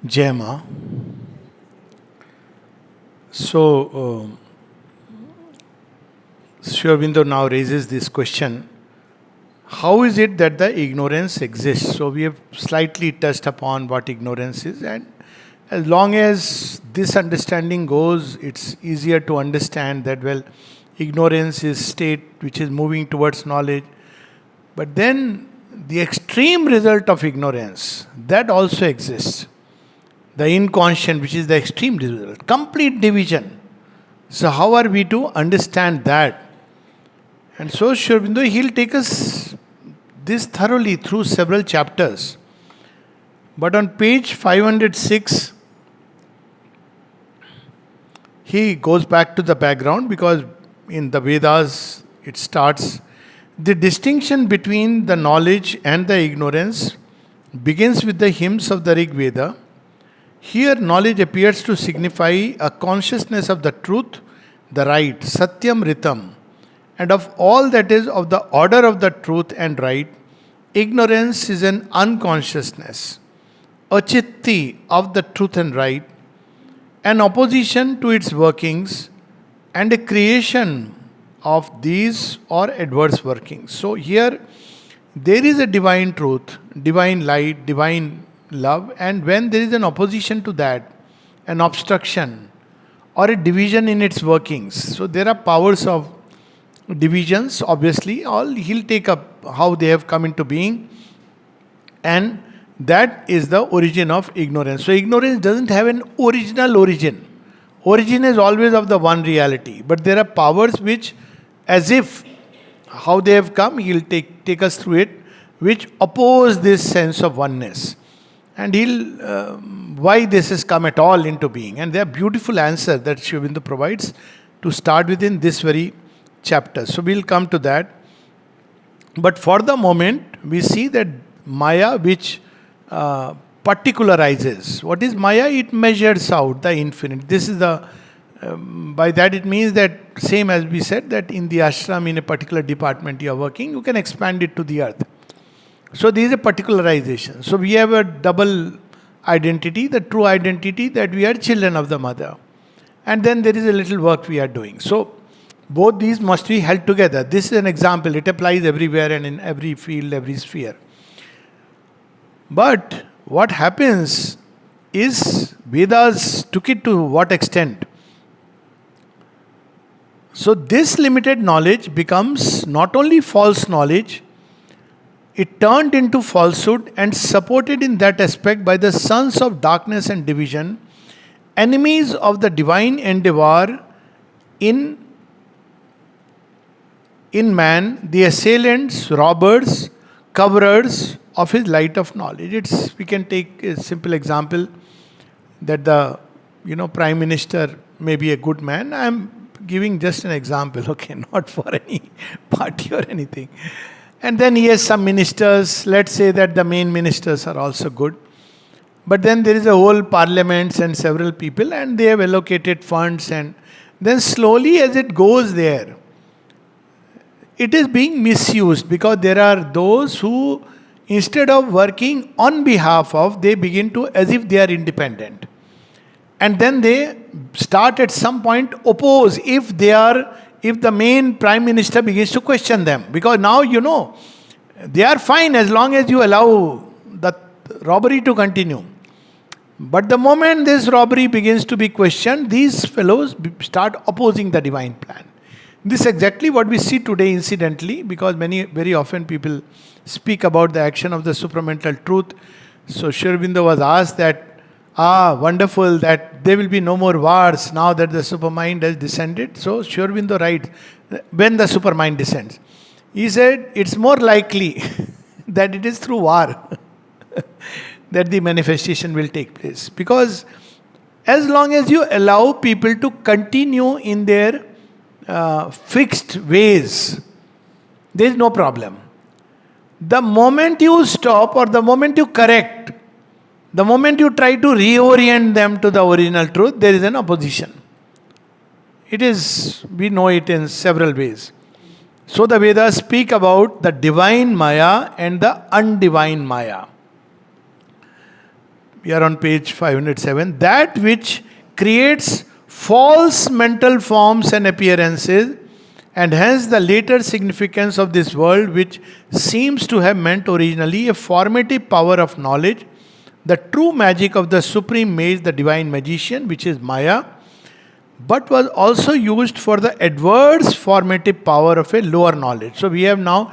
Jai Ma. So, Sri Aurobindo now raises this question: how is it that the ignorance exists? So, we have slightly touched upon what ignorance is, and as long as this understanding goes, it's easier to understand that, well, ignorance is state which is moving towards knowledge. But then the extreme result of ignorance, that also exists. The inconscient, which is the extreme result, complete division. So, how are we to understand that? And so, Sri Aurobindo, he'll take us this thoroughly through several chapters. But on page 506, he goes back to the background because in the Vedas it starts. The distinction between the knowledge and the ignorance begins with the hymns of the Rig Veda. Here, knowledge appears to signify a consciousness of the truth, the right, Satyam Ritam, and of all that is of the order of the truth and right. Ignorance is an unconsciousness, a chitti of the truth and right, an opposition to its workings, and a creation of these or adverse workings. So here there is a divine truth, divine light, divine love, and when there is an opposition to that, an obstruction or a division in its workings. So there are powers of divisions, obviously, all he'll take up how they have come into being, and that is the origin of ignorance. So ignorance doesn't have an original origin. Origin is always of the one reality, but there are powers which, as if how they have come, he'll take us through it, which oppose this sense of oneness. And he'll why this has come at all into being. And there are beautiful answers that Sri Aurobindo provides to start within this very chapter. So we'll come to that. But for the moment, we see that Maya, which particularizes. What is Maya? It measures out the infinite. This is the by that it means that, same as we said, that in the ashram, in a particular department you are working, you can expand it to the earth. So there is a particularization. So we have a double identity, the true identity that we are children of the mother. And then there is a little work we are doing. So both these must be held together. This is an example. It applies everywhere and in every field, every sphere. But what happens is, Vedas took it to what extent? So this limited knowledge becomes not only false knowledge, it turned into falsehood and supported in that aspect by the sons of darkness and division, enemies of the divine endeavor in man, the assailants, robbers, coverers of his light of knowledge. We can take a simple example that the Prime Minister may be a good man. I am giving just an example, okay, not for any party or anything. And then he has some ministers. Let's say that the main ministers are also good. But then there is a whole parliament and several people, and they have allocated funds, and then slowly as it goes there, it is being misused because there are those who, instead of working on behalf of, they begin to as if they are independent. And then they start at some point oppose if the main prime minister begins to question them. Because now they are fine as long as you allow the robbery to continue. But the moment this robbery begins to be questioned, these fellows start opposing the divine plan. This is exactly what we see today, incidentally, because very often people speak about the action of the supramental truth. So Sri Aurobindo was asked that, wonderful, that there will be no more wars now that the supermind has descended. So Sri Aurobindo writes, when the supermind descends, he said, it's more likely that it is through war that the manifestation will take place. Because as long as you allow people to continue in their fixed ways, there is no problem. The moment you stop or the moment you correct, the moment you try to reorient them to the original truth, there is an opposition. We know it in several ways. So the Vedas speak about the divine Maya and the undivine Maya. We are on page 507. That which creates false mental forms and appearances, and hence the later significance of this world, which seems to have meant originally a formative power of knowledge, the true magic of the supreme mage, the divine magician, which is Maya, but was also used for the adverse formative power of a lower knowledge. So we have now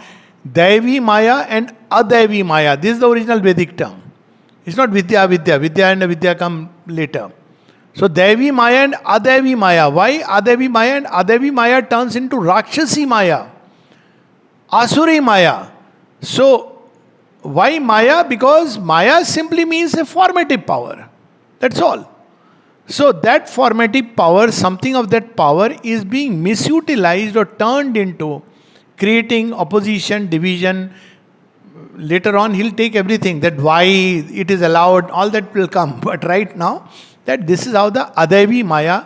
Daivi Maya and Adaivi Maya. This is the original Vedic term. It's not Vidya, Vidya. Vidya and Avidya come later. So Daivi Maya and Adaivi Maya. Why Adaivi Maya and Adaivi Maya turns into Rakshasi Maya, Asuri Maya. So why Maya? Because Maya simply means a formative power. That's all. So that formative power, something of that power is being misutilized or turned into creating opposition, division. Later on he'll take everything, that why it is allowed, all that will come. But right now, that this is how the Adaivi Maya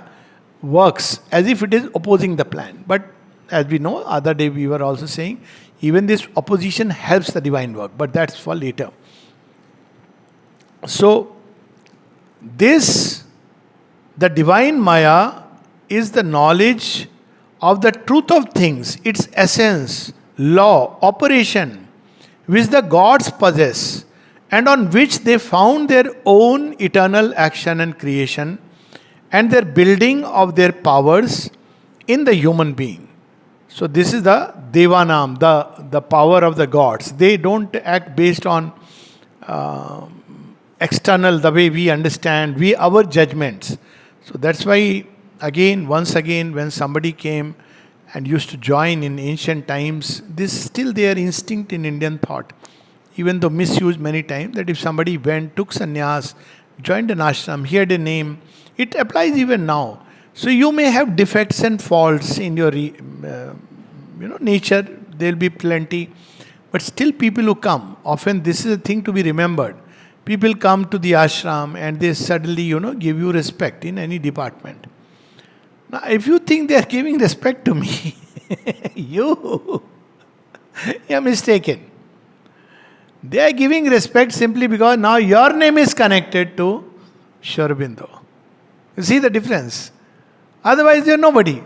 works, as if it is opposing the plan. But as we know, other day we were also saying, even this opposition helps the divine work, but that's for later. So, the divine Maya is the knowledge of the truth of things, its essence, law, operation, which the gods possess, and on which they found their own eternal action and creation, and their building of their powers in the human being. So this is the Devanam, the power of the gods. They don't act based on external, the way we understand, our judgments. So that's why, once again, when somebody came and used to join in ancient times, this is still their instinct in Indian thought, even though misused many times, that if somebody went, took sannyas, joined an ashram, he had a name, it applies even now. So you may have defects and faults in your nature, there will be plenty, but still people who come, often this is a thing to be remembered. People come to the ashram and they suddenly, give you respect in any department. Now, if you think they are giving respect to me, you are mistaken. They are giving respect simply because now your name is connected to Sri Aurobindo. You see the difference? Otherwise, you are nobody.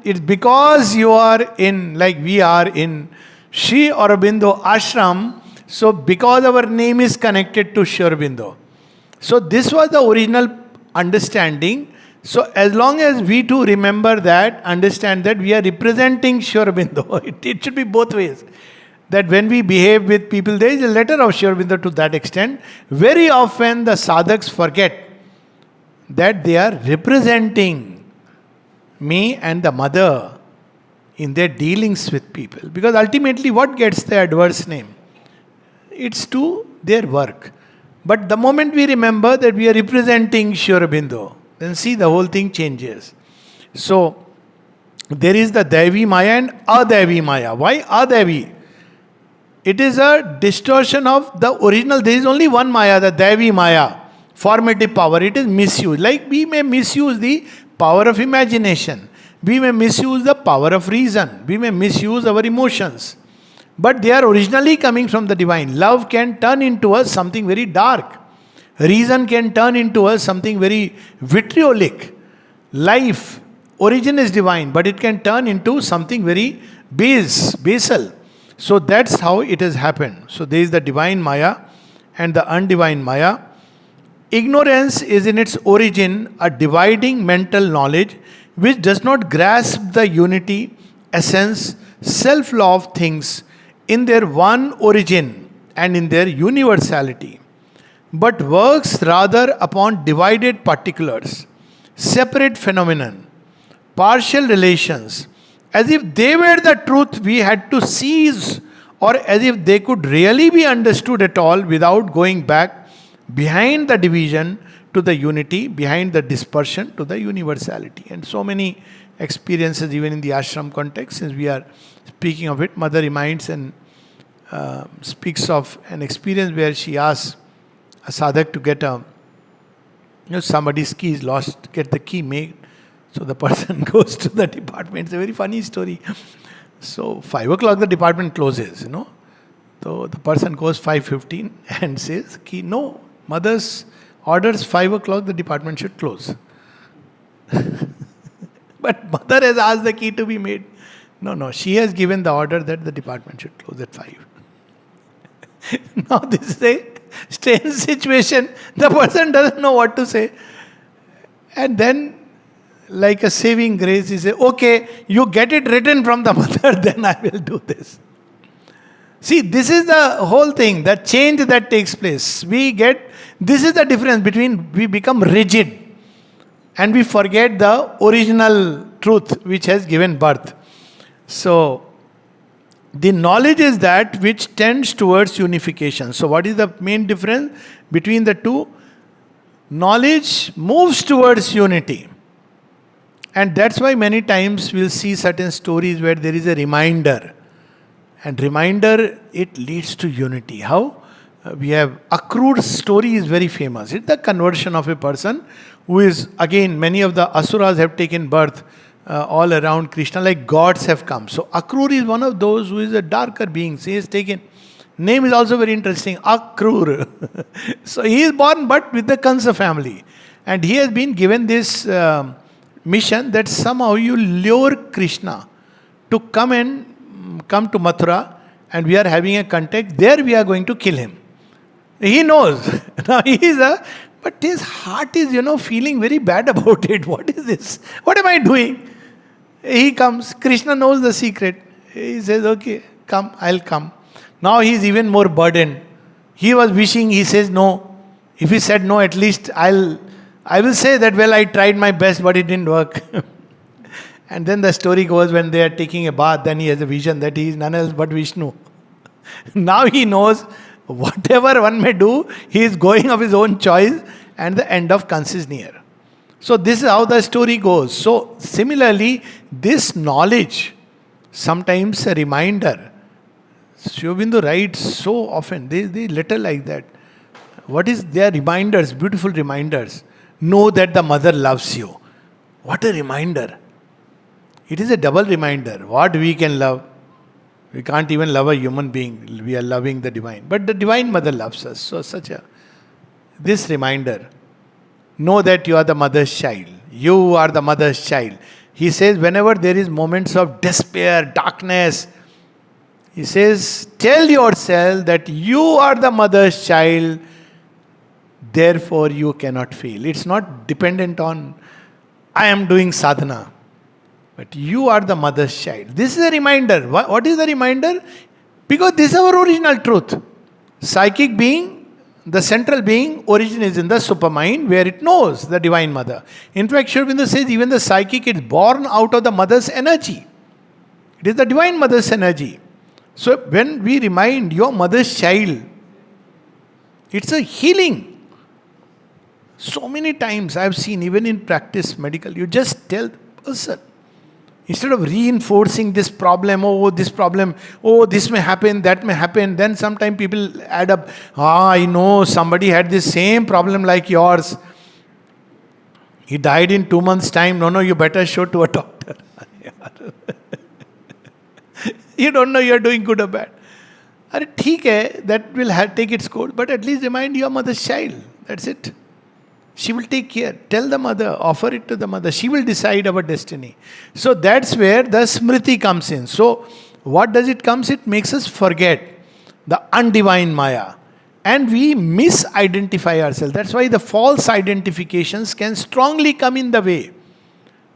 It's because you are like we are in Sri Aurobindo Ashram, so because our name is connected to Sri Aurobindo. So this was the original understanding. So as long as we too remember that, understand that we are representing Sri Aurobindo, it should be both ways. That when we behave with people, there is a letter of Sri Aurobindo to that extent. Very often the sadhaks forget that they are representing me and the mother in their dealings with people. Because ultimately what gets the adverse name? It's to their work. But the moment we remember that we are representing Sri Aurobindo, then see the whole thing changes. So, there is the Daivi Maya and Adaivi Maya. Why Adaivi? It is a distortion of the original. There is only one Maya, the Daivi Maya, formative power. It is misused. Like we may misuse the power of imagination. We may misuse the power of reason. We may misuse our emotions. But they are originally coming from the divine. Love can turn into us something very dark. Reason can turn into us something very vitriolic. Life, origin is divine, but it can turn into something very basal. So that's how it has happened. So there is the divine Maya and the undivine Maya. Ignorance is in its origin a dividing mental knowledge which does not grasp the unity, essence, self-law of things in their one origin and in their universality, but works rather upon divided particulars, separate phenomenon, partial relations, as if they were the truth we had to seize, or as if they could really be understood at all without going back behind the division to the unity, behind the dispersion to the universality. And so many experiences, even in the ashram context, since we are speaking of it, Mother reminds and speaks of an experience where she asks a sadhak to get somebody's key is lost, get the key made. So the person goes to the department. It's a very funny story. So 5 o'clock the department closes, So the person goes 5:15 and says, key, no, Mother's orders 5 o'clock, the department should close. But mother has asked the key to be made. No, she has given the order that the department should close at 5. Now this is a strange situation. The person doesn't know what to say. And then, like a saving grace, he says, okay, you get it written from the mother, then I will do this. See, this is the whole thing, the change that takes place. This is the difference between we become rigid and we forget the original truth which has given birth. So, the knowledge is that which tends towards unification. So, what is the main difference between the two? Knowledge moves towards unity. And that's why many times we'll see certain stories where there is a reminder. And reminder, it leads to unity. How? We have Akrura's story is very famous. It's the conversion of a person who is, again, many of the asuras have taken birth all around Krishna, like gods have come. So Akrura is one of those who is a darker being. He is taken. Name is also very interesting, Akrura. So he is born but with the Kansa family. And he has been given this mission that somehow you lure Krishna to come to Mathura, and we are having a contact. There we are going to kill him. He knows. Now but his heart is, feeling very bad about it. What is this? What am I doing? He comes. Krishna knows the secret. He says, okay, come, I'll come. Now he is even more burdened. He was wishing, he says no. If he said no, at least I will say that, well, I tried my best, but it didn't work. And then the story goes, when they are taking a bath, then he has a vision that he is none else but Vishnu. Now he knows whatever one may do, he is going of his own choice, and the end of Kans is near. So this is how the story goes. So similarly, this knowledge, sometimes a reminder. Sri Aurobindo writes so often, they letter like that. What is their reminders, beautiful reminders? Know that the mother loves you. What a reminder. It is a double reminder. What we can love. We can't even love a human being. We are loving the divine. But the divine mother loves us. So this reminder. Know that you are the mother's child. You are the mother's child. He says whenever there is moments of despair, darkness, he says, tell yourself that you are the mother's child, therefore you cannot fail. It's not dependent on, I am doing sadhana. But you are the mother's child. This is a reminder. What is the reminder? Because this is our original truth. Psychic being, the central being, origin is in the supermind where it knows the divine mother. In fact, Sri Aurobindo says even the psychic is born out of the mother's energy. It is the divine mother's energy. So when we remind your mother's child, it's a healing. So many times I have seen, even in practice, medical, you just tell the person, instead of reinforcing this problem, this may happen, that may happen, then sometimes people add up, I know somebody had the same problem like yours. He died in 2 months' time. No, you better show to a doctor. You don't know you are doing good or bad. That will take its course, but at least remind your mother's child. That's it. She will take care. Tell the mother, offer it to the mother. She will decide our destiny. So that's where the smriti comes in. So what does it comes? It makes us forget the undivine Maya. And we misidentify ourselves. That's why the false identifications can strongly come in the way.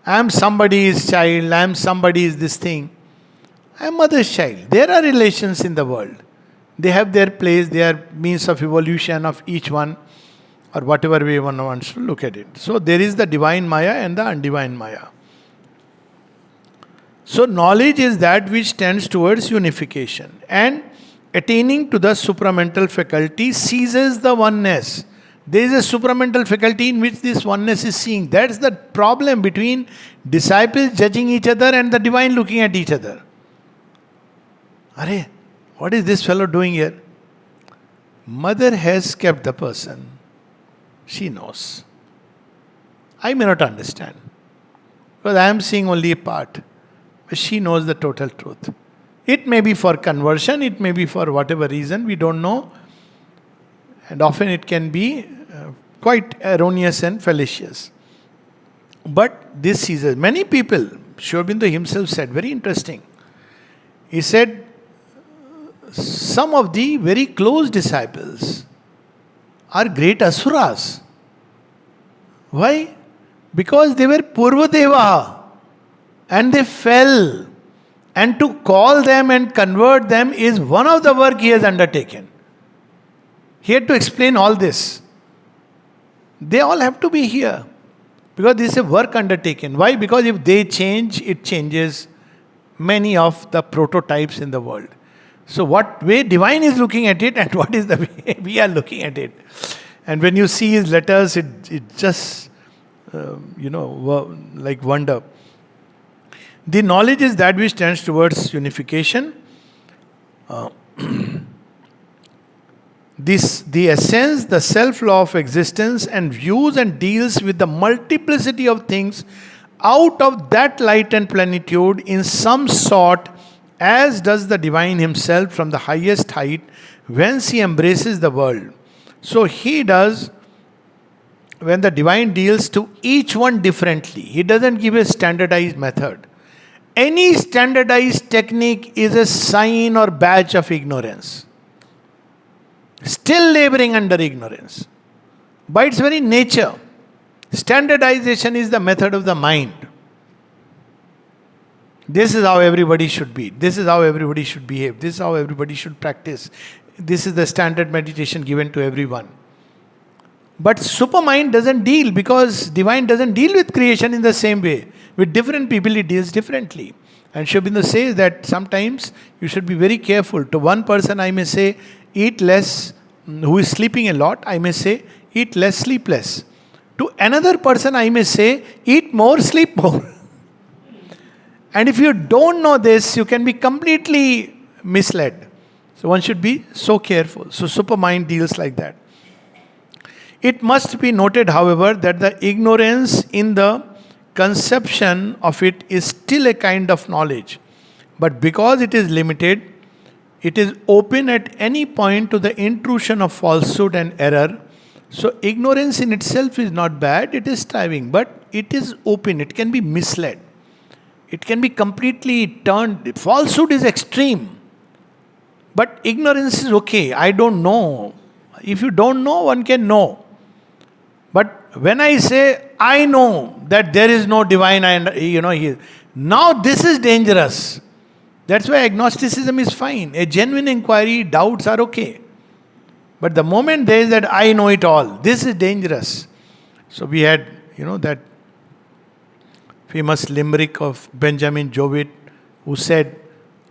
I am somebody's child. I am somebody's this thing. I am mother's child. There are relations in the world. They have their place. They are means of evolution of each one. Or whatever way one wants to look at it. So there is the divine Maya and the undivine Maya. So knowledge is that which tends towards unification. And attaining to the supramental faculty seizes the oneness. There is a supramental faculty in which this oneness is seeing. That's the problem between disciples judging each other and the divine looking at each other. Arey, what is this fellow doing here? Mother has kept the person. She knows. I may not understand. Because I am seeing only a part. But she knows the total truth. It may be for conversion, it may be for whatever reason, we don't know. And often it can be quite erroneous and fallacious. But this seizes. Many people, Sri Aurobindo himself said, very interesting. He said, some of the very close disciples are great asuras. Why? Because they were Purvadeva and they fell. And to call them and convert them is one of the work he has undertaken. He had to explain all this. They all have to be here. Because this is a work undertaken. Why? Because if they change, it changes many of the prototypes in the world. So what way divine is looking at it and what is the way we are looking at it. And when you see his letters, it just, like wonder. The knowledge is that which tends towards unification. The essence, the self-law of existence, and views and deals with the multiplicity of things out of that light and plenitude in some sort, as does the divine himself from the highest height, whence he embraces the world. So he does, when the divine deals to each one differently, he doesn't give a standardized method. Any standardized technique is a sign or badge of ignorance. Still laboring under ignorance. By its very nature, standardization is the method of the mind. This is how everybody should be. This is how everybody should behave. This is how everybody should practice. This is the standard meditation given to everyone. But supermind doesn't deal, because divine doesn't deal with creation in the same way. With different people it deals differently. And Sri Aurobindo says that sometimes you should be very careful. To one person I may say, eat less, who is sleeping a lot, I may say, eat less, sleep less. To another person I may say, eat more, sleep more. And if you don't know this, you can be completely misled. So one should be so careful. So supermind deals like that. It must be noted, however, that the ignorance in the conception of it is still a kind of knowledge. But because it is limited, it is open at any point to the intrusion of falsehood and error. So ignorance in itself is not bad, it is striving. But it is open, it can be misled. It can be completely turned. Falsehood is extreme. But ignorance is okay. I don't know. If you don't know, one can know. But when I say, I know that there is no divine, now this is dangerous. That's why agnosticism is fine. A genuine inquiry, doubts are okay. But the moment there is that I know it all, this is dangerous. So we had, that famous limerick of Benjamin Jowett, who said,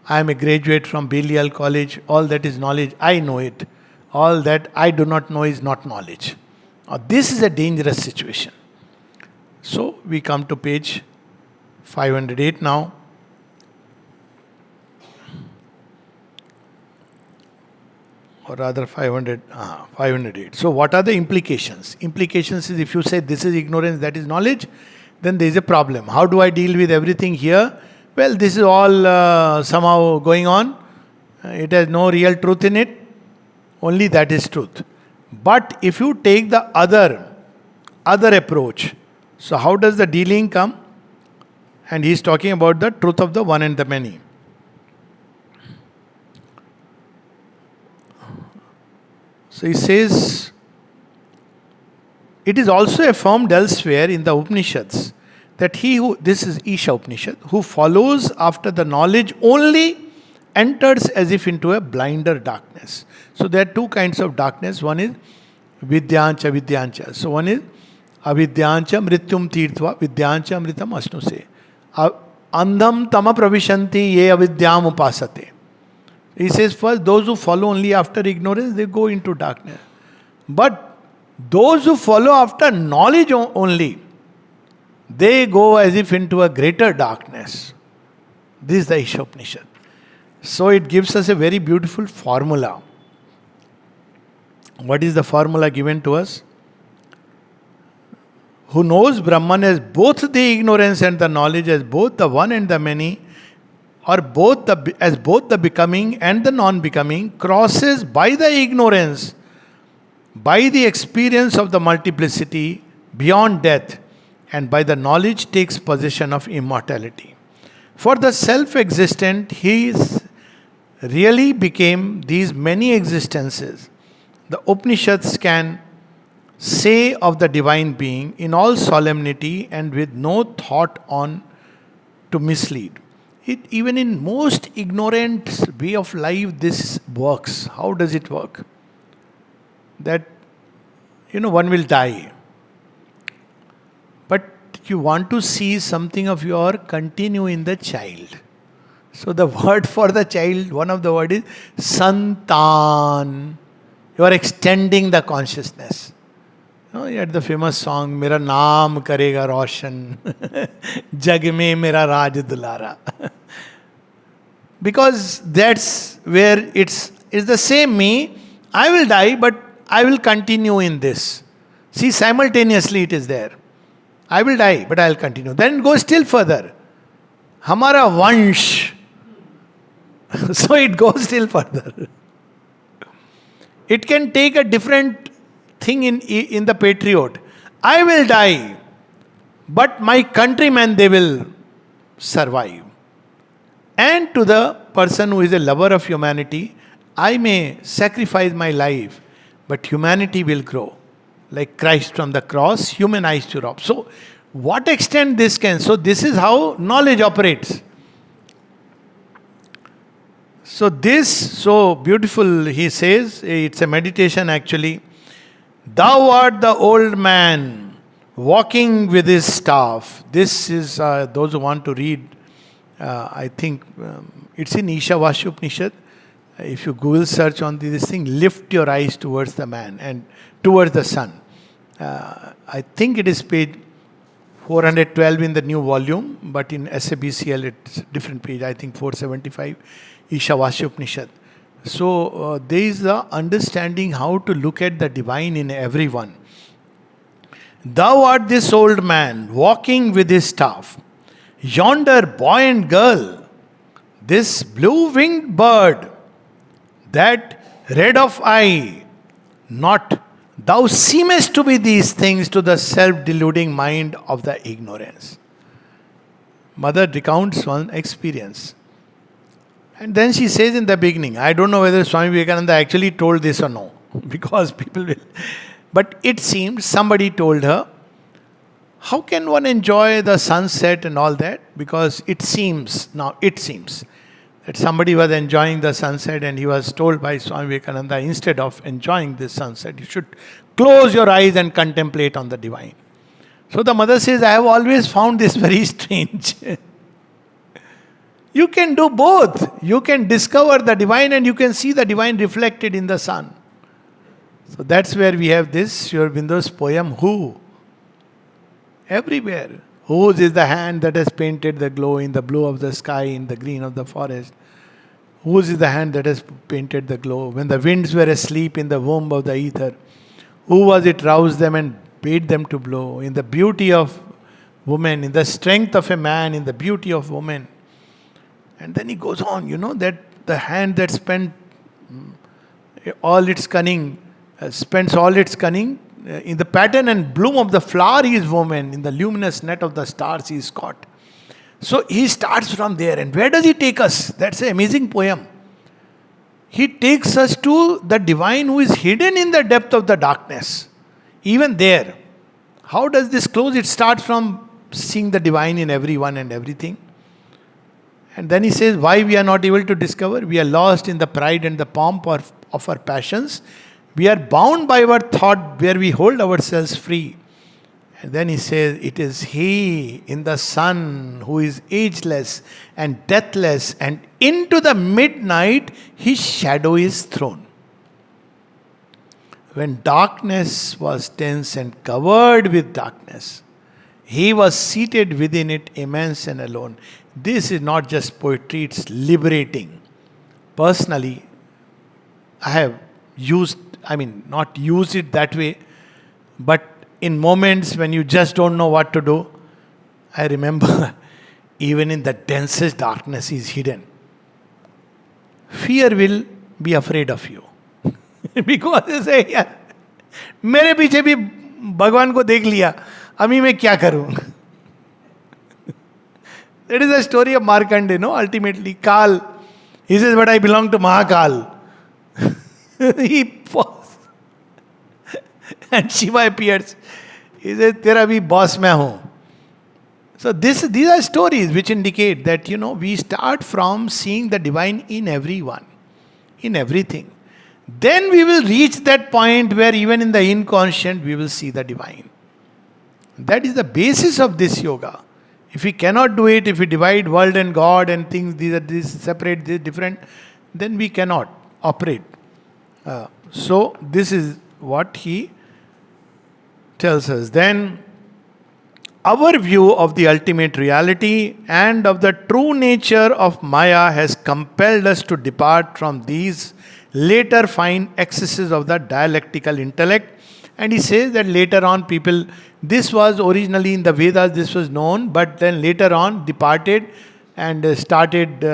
I am a graduate from Balliol College, all that is knowledge, I know it. All that I do not know is not knowledge. Now, this is a dangerous situation. So we come to page 508 now. Or rather 508. So what are the implications? Implications is, if you say this is ignorance, that is knowledge, then there is a problem. How do I deal with everything here? Well, this is all somehow going on. It has no real truth in it. Only that is truth. But if you take the other approach, so how does the dealing come? And he is talking about the truth of the one and the many. So he says, it is also affirmed elsewhere in the Upanishads that he who, this is Isha Upanishad, who follows after the knowledge only enters as if into a blinder darkness. So there are two kinds of darkness. One is vidyancha, vidyancha. So one is avidyancha mrityum tirtva vidyancha amritam asnuse. Andham tama pravishanti ye avidyam upasate. He says first, those who follow only after ignorance, they go into darkness. But those who follow after knowledge only, they go as if into a greater darkness. This is the Isha Upanishad. So it gives us a very beautiful formula. What is the formula given to us? Who knows Brahman as both the ignorance and the knowledge, as both the one and the many, or as both the becoming and the non-becoming, crosses by the ignorance by the experience of the multiplicity beyond death, and by the knowledge takes possession of immortality. For the self existent, really became these many existences. The Upanishads can say of the divine being in all solemnity and with no thought on to mislead. It, even in most ignorant way of life, this works. How does it work? That one will die, but you want to see something of your continue in the child. So the word for the child, one of the word is santan. You are extending the consciousness. You had the famous song, Mera naam karega roshan, jag mein mera raj dulara. Because that's where it's the same me. I will die, but I will continue in this. See, simultaneously it is there. I will die, but I will continue. Then it goes still further. Hamara vansh. So it goes still further. It can take a different thing in the patriot. I will die, but my countrymen, they will survive. And to the person who is a lover of humanity, I may sacrifice my life, but humanity will grow. Like Christ from the cross, humanized Europe. So, what extent this can? So, this is how knowledge operates. So, this, so beautiful, he says, it's a meditation actually. Thou art the old man walking with his staff. This is, those who want to read, I think it's in Ishavasya Upanishad. If you Google search on this thing, lift your eyes towards the man and towards the sun. I think it is page 412 in the new volume, but in SABCL it's different page, I think 475, Ishavasya Upanishad. So there is the understanding how to look at the divine in everyone. Thou art this old man walking with his staff. Yonder boy and girl, this blue-winged bird, that red of eye, not thou seemest to be these things to the self-deluding mind of the ignorance. Mother recounts one experience. And then she says in the beginning, I don't know whether Swami Vivekananda actually told this or no, because people will. But it seemed somebody told her, how can one enjoy the sunset and all that? Because it seems that somebody was enjoying the sunset and he was told by Swami Vivekananda, instead of enjoying this sunset, you should close your eyes and contemplate on the divine. So the mother says, I have always found this very strange. You can do both. You can discover the divine and you can see the divine reflected in the sun. So that's where we have this, Sri Aurobindo's poem, Who? Everywhere. Whose is the hand that has painted the glow in the blue of the sky, in the green of the forest? Whose is the hand that has painted the glow when the winds were asleep in the womb of the ether? Who was it roused them and bade them to blow? In the beauty of woman, in the strength of a man, in the beauty of woman. And then he goes on, that the hand that spent all its cunning, spends all its cunning, in the pattern and bloom of the flower he is woven, in the luminous net of the stars he is caught. So he starts from there. And where does he take us? That's an amazing poem. He takes us to the divine who is hidden in the depth of the darkness. Even there. How does this close? It starts from seeing the divine in everyone and everything. And then he says, why we are not able to discover? We are lost in the pride and the pomp of our passions. We are bound by our thought where we hold ourselves free. And then he says, it is He in the sun who is ageless and deathless, and into the midnight His shadow is thrown. When darkness was dense and covered with darkness, He was seated within it, immense and alone. This is not just poetry, it's liberating. Personally, I have not used it that way, but in moments when you just don't know what to do, I remember even in the densest darkness He is hidden. Fear will be afraid of you. Because you say, yeah, मेरे पीछे भी भगवान को देख लिया, अभी मैं क्या करूं? That is the story of Markande, no? Ultimately, Kal, he says, but I belong to Mahakal. He paused. And Shiva appears. He says, Tera bhi boss main hoon. So these are stories which indicate that, we start from seeing the divine in everyone, in everything. Then we will reach that point where even in the inconscient we will see the divine. That is the basis of this yoga. If we cannot do it, if we divide world and God and things, these separate, these different, then we cannot operate. So this is what he tells us. Then our view of the ultimate reality and of the true nature of Maya has compelled us to depart from these later fine excesses of the dialectical intellect. And he says that later on this was originally in the Vedas, this was known, but then later on departed and started.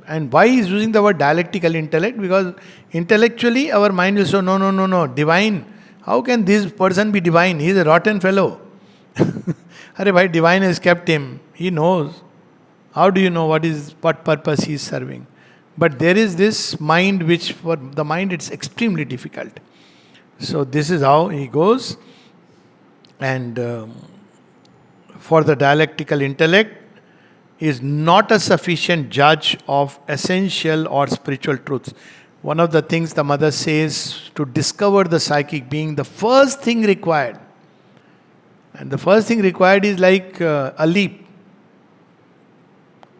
And why he is using the word dialectical intellect? Because intellectually our mind will say, no, divine. How can this person be divine? He is a rotten fellow. Arey bhai, divine has kept him. He knows. How do you know what purpose he is serving? But there is this mind which for the mind it's extremely difficult. So this is how he goes. And for the dialectical intellect is not a sufficient judge of essential or spiritual truths. One of the things the mother says to discover the psychic being, the first thing required. And the first thing required is like a leap.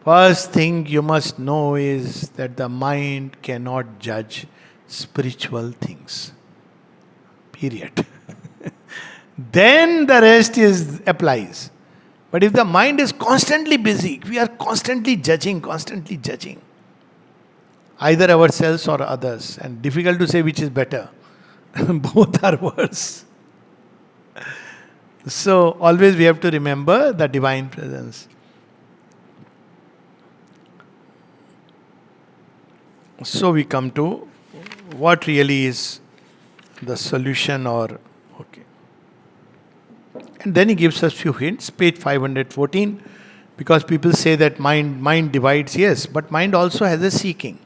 First thing you must know is that the mind cannot judge spiritual things. Period. Then the rest applies. But if the mind is constantly busy, we are constantly judging. Either ourselves or others. And difficult to say which is better. Both are worse. So always we have to remember the divine presence. So we come to what really is the solution or okay. And then he gives us few hints, page 514, because people say that mind divides, yes, but mind also has a seeking.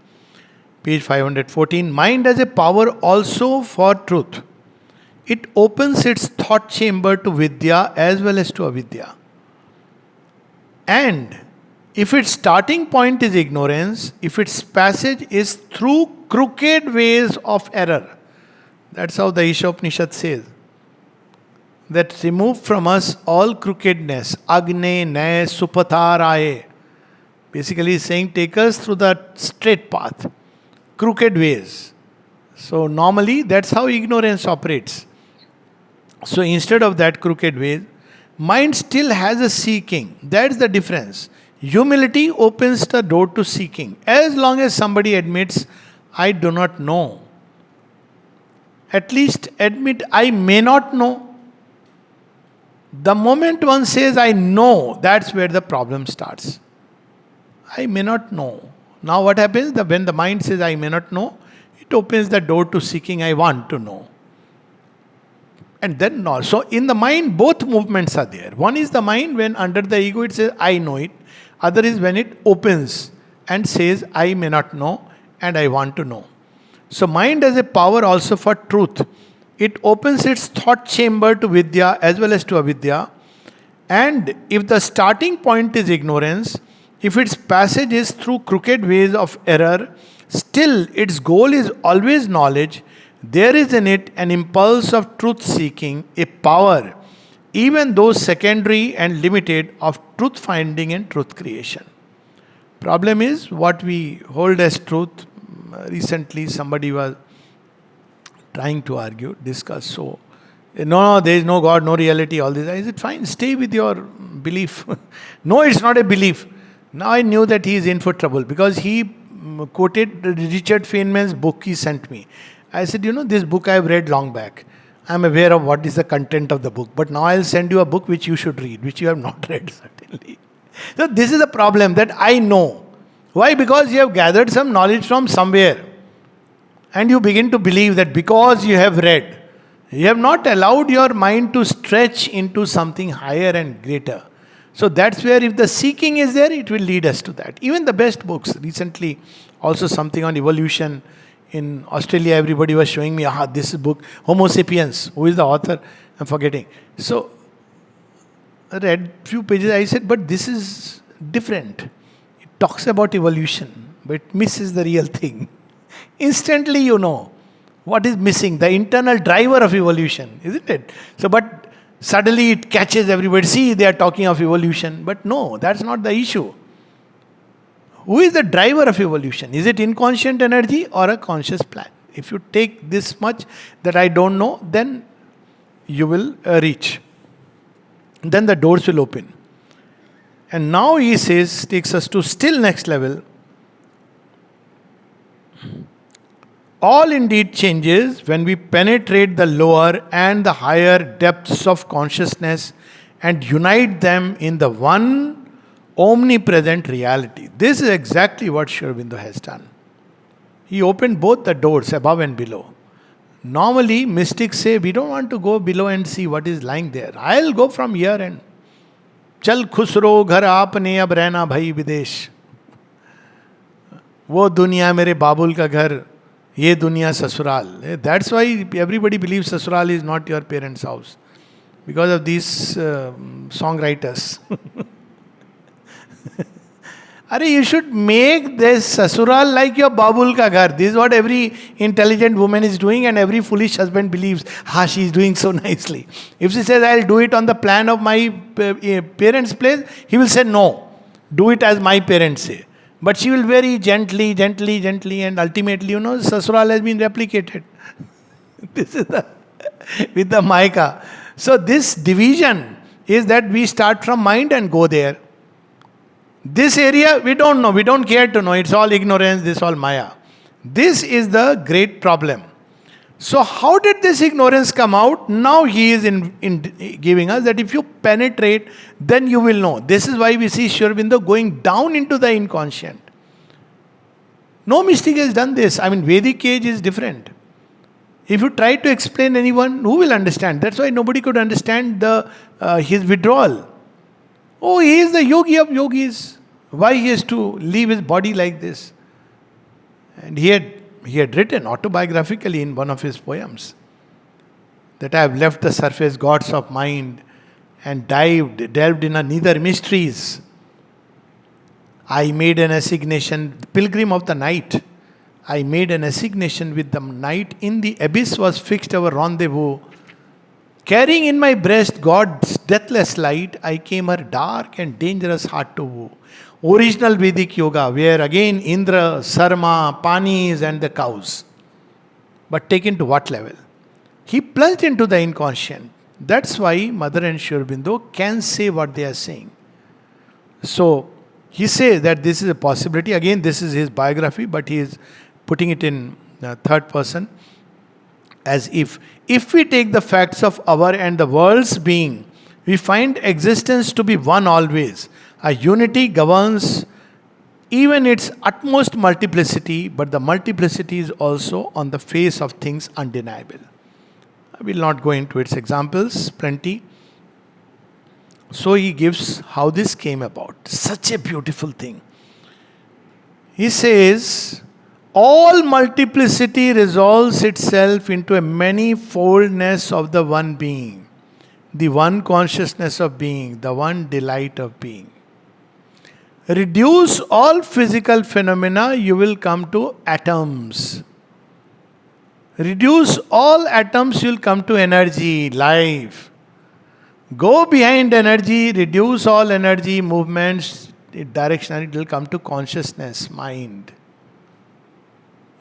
Page 514, mind has a power also for truth. It opens its thought chamber to Vidya as well as to Avidya. And if its starting point is ignorance, if its passage is through crooked ways of error, that's how the Ishopanishad says, that remove from us all crookedness, agne, nay, supatharaye. Basically he's saying take us through the straight path, crooked ways. So normally that's how ignorance operates. So instead of that crooked way, mind still has a seeking. That's the difference. Humility opens the door to seeking. As long as somebody admits, I do not know. At least admit, I may not know. The moment one says, I know, that's where the problem starts. I may not know. Now what happens? When the mind says, I may not know, it opens the door to seeking, I want to know. And then no. So in the mind, both movements are there. One is the mind when under the ego it says, I know it. Other is when it opens and says, I may not know and I want to know. So mind has a power also for truth. It opens its thought chamber to Vidya as well as to Avidya. And if the starting point is ignorance, if its passage is through crooked ways of error, still its goal is always knowledge. There is in it an impulse of truth seeking, a power, even though secondary and limited, of truth finding and truth creation. Problem is what we hold as truth. Recently somebody was trying to argue, discuss, so no, there is no God, no reality, all this. I said, fine, stay with your belief. No, it's not a belief. Now I knew that he is in for trouble because he quoted Richard Feynman's book he sent me. I said, this book I have read long back. I am aware of what is the content of the book. But now I will send you a book which you should read, which you have not read certainly. So this is a problem that I know. Why? Because you have gathered some knowledge from somewhere. And you begin to believe that because you have read, You have not allowed your mind to stretch into something higher and greater. So that's where, if the seeking is there, it will lead us to that. Even the best books, recently, also something on evolution. In Australia, everybody was showing me, this book, Homo sapiens. Who is the author? I'm forgetting. So, I read few pages, I said, but this is different. It talks about evolution, but it misses the real thing. Instantly you know what is missing, the internal driver of evolution, isn't it? So, but suddenly it catches everybody. See, they are talking of evolution. But no, that's not the issue. Who is the driver of evolution? Is it inconscient energy or a conscious plan? If you take this much that I don't know, then you will reach. Then the doors will open. And now he says, takes us to still next level. All indeed changes when we penetrate the lower and the higher depths of consciousness and unite them in the one omnipresent reality. This is exactly what Sri Aurobindo has done. He opened both the doors, above and below. Normally, mystics say, we don't want to go below and see what is lying there. I'll go from here and चल खुसरो घर आपने अब रहना भाई विदेश. वो दुनिया मेरे बाबुल का घर, ये दुनिया ससुराल. That's why everybody believes ससुराल is not your parents' house. Because of these songwriters. You should make this sasural like your babul ka ghar. This is what every intelligent woman is doing, and every foolish husband believes, she is doing so nicely. If she says, I'll do it on the plan of my parents' place, he will say, no, do it as my parents say. But she will very gently, and ultimately, sasural has been replicated. This is with the Maika. So this division is that we start from mind and go there. This area, we don't know, we don't care to know, it's all ignorance, this all Maya. This is the great problem. So how did this ignorance come out? Now he is in giving us that if you penetrate, then you will know. This is why we see Sri Aurobindo going down into the inconscient. No mystic has done this. Vedic age is different. If you try to explain anyone, who will understand? That's why nobody could understand his withdrawal. Oh, he is the yogi of yogis. Why he has to leave his body like this? And he had written autobiographically in one of his poems that I have left the surface gods of mind and delved in a neither mysteries. I made an assignation, pilgrim of the night. I made an assignation with the night. In the abyss was fixed our rendezvous. Carrying in my breast God's deathless light, I came her dark and dangerous heart to woo. Original Vedic yoga, where again Indra, Sarma, Panis and the cows. But taken to what level? He plunged into the inconscient. That's why Mother and Sri Aurobindo can say what they are saying. So, he says that this is a possibility. Again, this is his biography, but he is putting it in third person. As if we take the facts of our and the world's being, we find existence to be one always. A unity governs even its utmost multiplicity, but the multiplicity is also on the face of things undeniable. I will not go into its examples, plenty. So he gives how this came about. Such a beautiful thing. He says, all multiplicity resolves itself into a manifoldness of the one being, the one consciousness of being, the one delight of being. Reduce all physical phenomena, you will come to atoms. Reduce all atoms, you will come to energy, life. Go behind energy, reduce all energy, movements, direction, it will come to consciousness, mind.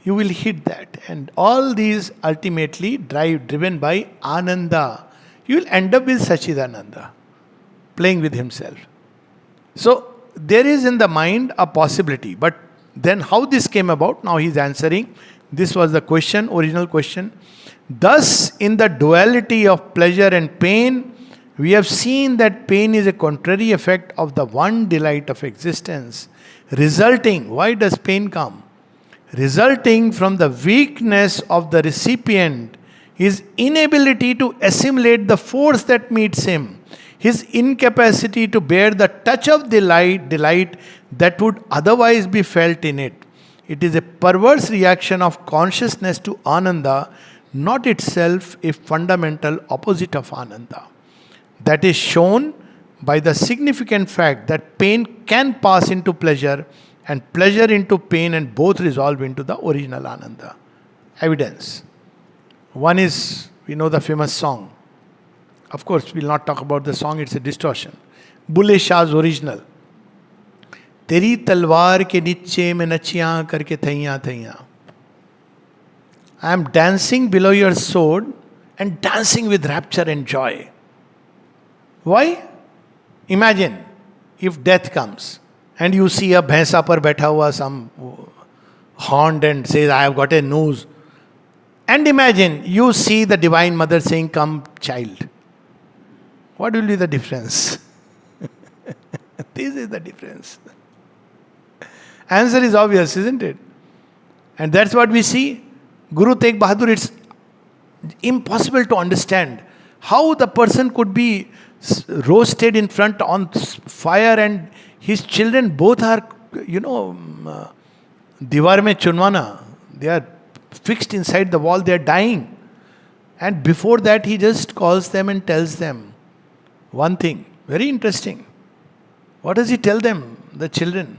You will hit that. And all these ultimately driven by Ananda. You will end up with Sachidananda, playing with himself. So, there is in the mind a possibility. But then how this came about, now he is answering. This was the question, original question. Thus, in the duality of pleasure and pain, we have seen that pain is a contrary effect of the one delight of existence. Resulting, why does pain come? Resulting from the weakness of the recipient his inability to assimilate the force that meets him, his incapacity to bear the touch of delight that would otherwise be felt in it. It is a perverse reaction of consciousness to Ananda, not itself a fundamental opposite of Ananda. That is shown by the significant fact that pain can pass into pleasure and pleasure into pain, and both resolve into the original Ananda. Evidence. One is, we know the famous song. Of course, we'll not talk about the song, it's a distortion. Bulle Shah's original. तेरी तलवार के नीचे में नचियां करके थैया थैया. I am dancing below your sword and dancing with rapture and joy. Why? Imagine if death comes and you see a bhaisa par baitha hua, some horned, and says, I have got a news. And imagine you see the Divine Mother saying, come child. What will be the difference? This is the difference. Answer is obvious, isn't it? And that's what we see. Guru Tegh Bahadur, it's impossible to understand how the person could be roasted in front on fire, and his children both are, Diwar mein chunwana. They are fixed inside the wall, they are dying. And before that, he just calls them and tells them one thing. Very interesting. What does he tell them, the children?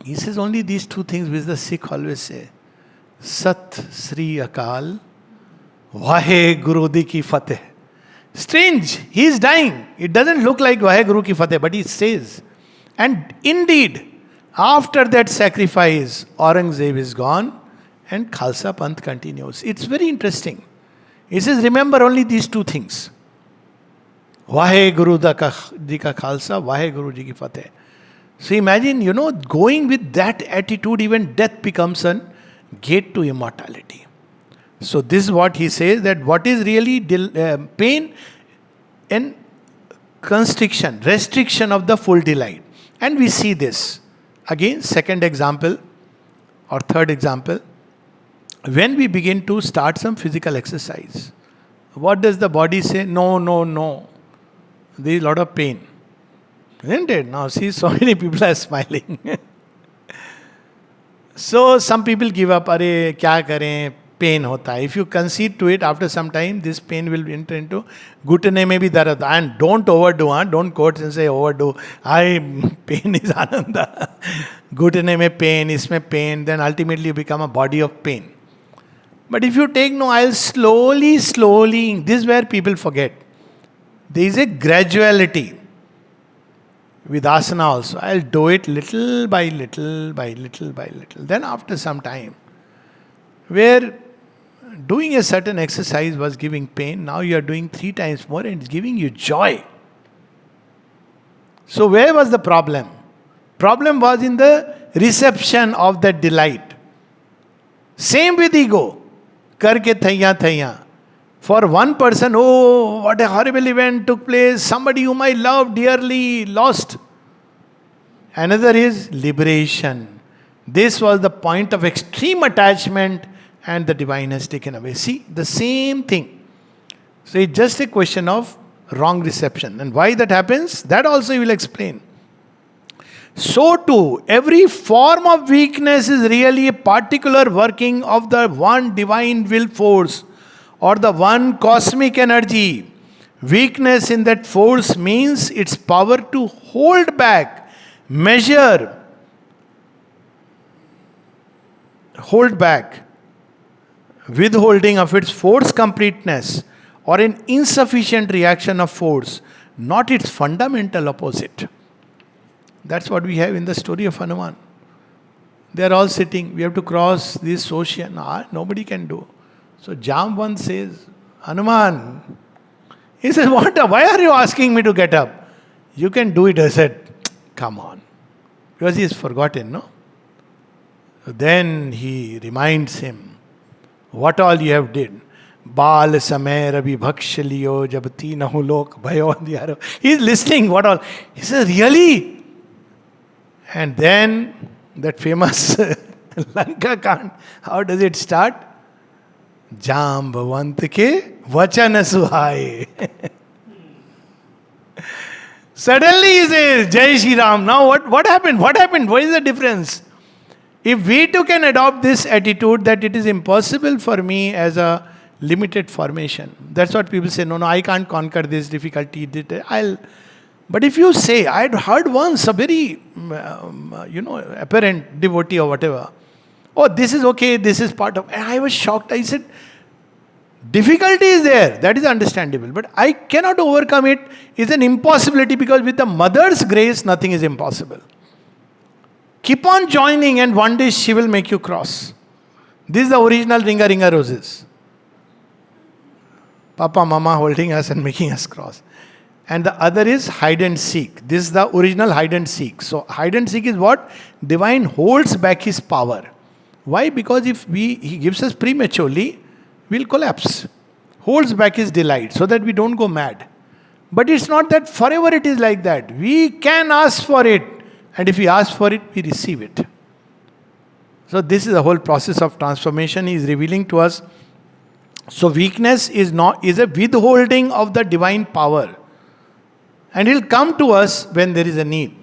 He says only these two things which the Sikh always say. Sat Sri Akal, Vahe Guru Di Ki Fateh. Strange, he is dying. It doesn't look like Vahe Guru Ki Fateh, but he says. And indeed, after that sacrifice, Aurangzeb is gone and Khalsa Panth continues. It's very interesting. He says, remember only these two things. Vahe Guru Ji Ka Khalsa, Vahe Guru Ji Ki Fateh. So imagine, going with that attitude, even death becomes a gate to immortality. So this is what he says, that what is really pain and constriction, restriction of the full delight. And we see this. Again, second example or third example. When we begin to start some physical exercise, what does the body say? No, no, no. There is a lot of pain. Isn't it? Now see, so many people are smiling. So some people give up. Arey, kya kare? Pain hota hai. If you concede to it, after some time, this pain will enter into gutne mein bhi darad. And don't overdo, don't quote and say overdo. Pain is ananda. Gutne mein pain, isme pain, then ultimately you become a body of pain. But if you take, no, I'll slowly, this is where people forget. There is a graduality. With asana also, I'll do it little by little by little by little. Then after some time, where doing a certain exercise was giving pain, now you are doing 3 times more and it's giving you joy. So where was the problem? Problem was in the reception of that delight. Same with ego. Karke thaiya thaiya. For one person, oh, what a horrible event took place. Somebody whom I loved dearly lost. Another is liberation. This was the point of extreme attachment and the divine has taken away. See, the same thing. So it's just a question of wrong reception. And why that happens, that also he will explain. So too, every form of weakness is really a particular working of the one divine will force, or the one cosmic energy. Weakness in that force means its power to hold back, measure, hold back, withholding of its force completeness, or an insufficient reaction of force, not its fundamental opposite. That's what we have in the story of Hanuman. They are all sitting, we have to cross this ocean. Nobody can do. So Jamban says, Hanuman, he says, what? Why are you asking me to get up? You can do it. I said, come on. Because he has forgotten, no? So then he reminds him, what all you have did. Baal samay rabi bhaksh liyo jab teenahu lok bhayo andiyaro. He is listening, what all. He says, really? And then that famous Lanka Kand, how does it start? Jambavant के वचन सुहाए. Suddenly he says, Jai Shri Ram. Now what happened? What happened? What is the difference? If we too can adopt this attitude that it is impossible for me as a limited formation. That's what people say, no, I can't conquer this difficulty. But if you say, I had heard once a very, apparent devotee or whatever, oh, this is okay, this is part of, and I was shocked. I said, difficulty is there, that is understandable, but I cannot overcome it. It's an impossibility because with the mother's grace, nothing is impossible. Keep on joining and one day she will make you cross. This is the original Ringa Ringa Roses. Papa, Mama holding us and making us cross. And the other is hide and seek. This is the original hide and seek. So hide and seek is what? Divine holds back his power. Why? Because if he gives us prematurely, we'll collapse. Holds back his delight so that we don't go mad. But it's not that forever it is like that. We can ask for it. And if we ask for it, we receive it. So this is the whole process of transformation he is revealing to us. So weakness is a withholding of the divine power. And he'll come to us when there is a need.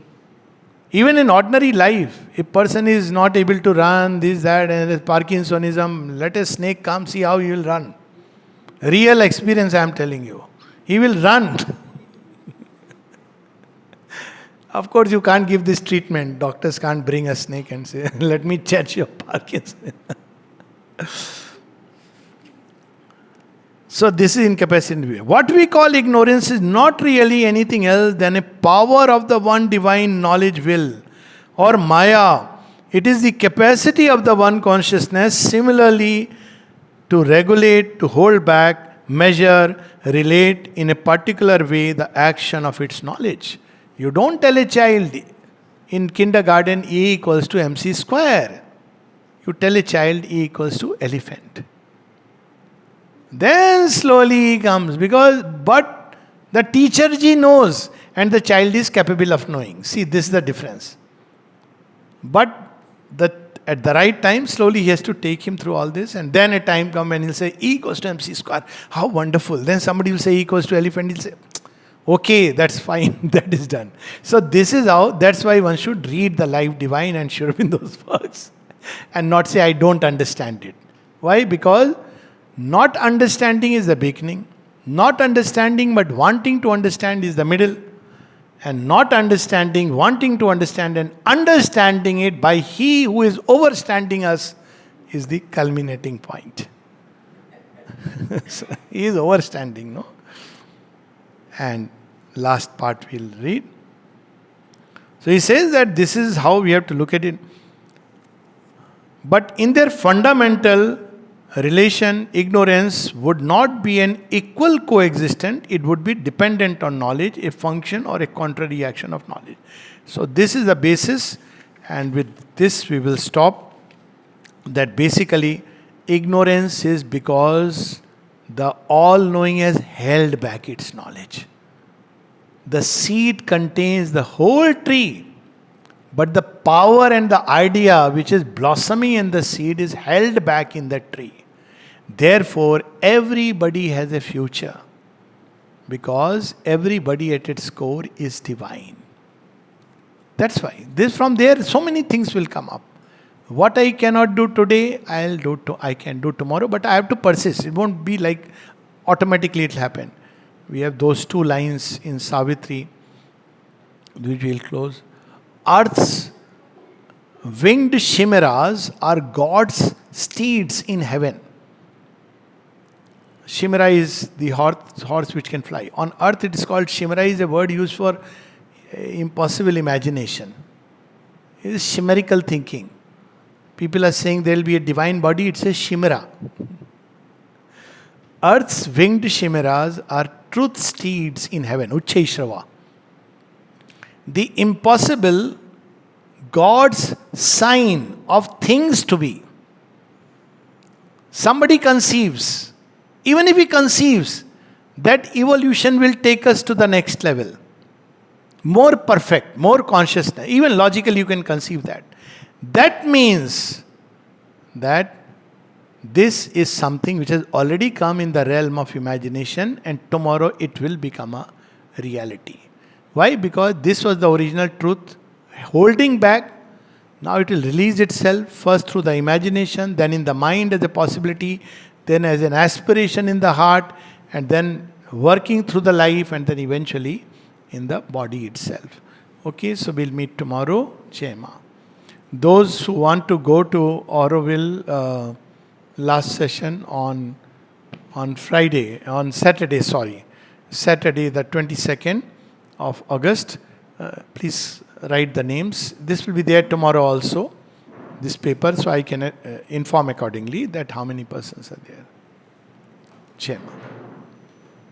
Even in ordinary life, if person is not able to run, this, that, and there's Parkinsonism, let a snake come, see how he will run. Real experience I am telling you. He will run. Of course, you can't give this treatment. Doctors can't bring a snake and say, let me check your Parkinson. So this is incapacity. What we call ignorance is not really anything else than a power of the one divine knowledge will, or Maya. It is the capacity of the one consciousness similarly to regulate, to hold back, measure, relate in a particular way the action of its knowledge. You don't tell a child in kindergarten E equals to MC square. You tell a child E equals to elephant. Then slowly he comes but the teacher ji knows and the child is capable of knowing. See, this is the difference. But at the right time, slowly he has to take him through all this, and then a time comes when he'll say E equals to MC square. How wonderful. Then somebody will say E equals to elephant. He'll say, okay, that's fine. That is done. So this is how, that's why one should read the Life Divine and Sri Aurobindo's works and not say, I don't understand it. Why? Because not understanding is the beginning. Not understanding but wanting to understand is the middle. And not understanding, wanting to understand, and understanding it by he who is overstanding us is the culminating point. So he is overstanding, no? And last part we'll read. So he says that this is how we have to look at it. But in their fundamental relation, ignorance would not be an equal coexistent, it would be dependent on knowledge, a function or a contrary action of knowledge. So this is the basis, and with this we will stop. That basically ignorance is because the all-knowing has held back its knowledge. The seed contains the whole tree, but the power and the idea which is blossoming in the seed is held back in the tree. Therefore, everybody has a future because everybody at its core is divine. That's why. From there, so many things will come up. What I cannot do today, I can do tomorrow, but I have to persist. It won't be like automatically it will happen. We have those two lines in Savitri, which we'll close. Earth's winged chimeras are God's steeds in heaven. Chimera is the horse which can fly. On earth it is called chimera, is a word used for impossible imagination. It is chimerical thinking. People are saying there will be a divine body, it says chimera. Earth's winged chimeras are truth steeds in heaven, Uchchaishrava. The impossible, God's sign of things to be. Somebody conceives. Even if he conceives, that evolution will take us to the next level. More perfect, more consciousness. Even logically you can conceive that. That means that This is something which has already come in the realm of imagination, and tomorrow it will become a reality. Why? Because this was the original truth. Holding back, now it will release itself first through the imagination, then in the mind as a possibility, then as an aspiration in the heart, and then working through the life, and then eventually in the body itself. Okay, so we'll meet tomorrow. Chema. Those who want to go to Auroville, last session on Saturday the 22nd of August. Please write the names. This will be there tomorrow also, this paper, so I can inform accordingly that how many persons are there. Chema.